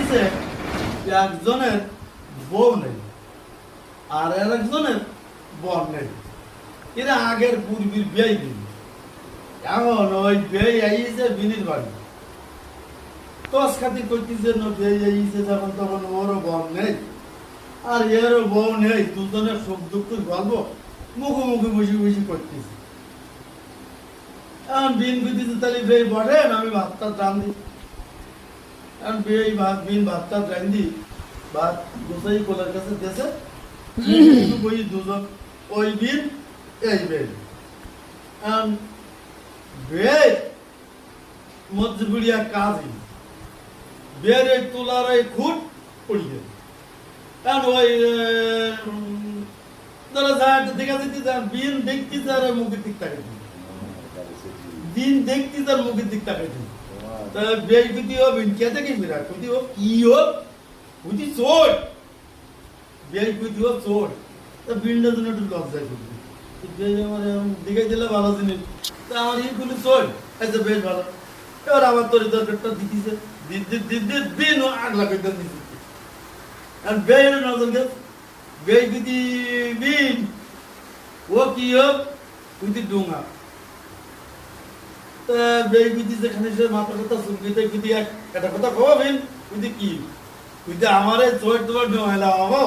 কইতেছে একজনের বউ নেই আর একজনের বর নেই, এরা আগের পূর্বীর বিয়ে দিন। এখন ওই বিয়ে আইছে বিনির বাড়ি, তোস খাতি করতেছে না বিয়ে আইছে যখন তখন ওরও বর নেই আর এরও বউ নেই, দুজনের সুখ দুঃখের গল্প মুখোমুখি বসে বসে করতেছে। এখন বিন বুঝতেছে তাহলে বিয়ে বলেন আমি ভাতটা রান্ধি। এখন বিয়ে বিন ভাতটা রান্ধি, ভাত গোসাই কোলার কাছে দেশে বই দুজন, ওই বিন এই বিয়ে। এখন বিয়ে মজবুরিয়া কাজই বিয়ের এই তোলার এই খুঁট পড়ি গেল। কারণ ওই তারা যায় দেখা যেতে যান বিন দেখতে যার মুখের দিক তাকে দিন দেখতে তার মুখের দিক তাকে দিন তা বেশ বুদ্ধি হোক কে থেকে বিরাট বুদ্ধি হোক কি হোক বুদ্ধি চোর, বেশ বুদ্ধি হোক চোর, তা বিনটা জন্য একটু লজ্জায় করবি আমার দিকে দিলে ভালো জিনিস, তা আমার ইগুলো চোর আচ্ছা বেশ ভালো। এবার আবার তোর দরকারটা দিতেছে দিন আগলা করে দিতেছে আর বের নজর গেল বেশ বুদ্ধি বিন ও কি হোক বুদ্ধি ডুঙা বেই বুদ্ধি যেখানে সে মাথা কথা শুনতে বুদ্ধি একটা কথা কবেন বুদ্ধি কি বুদ্ধি আমারে চোর তোমার ডোমেলা হবো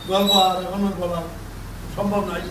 গল্প আর এখন বলা সম্ভব নয়।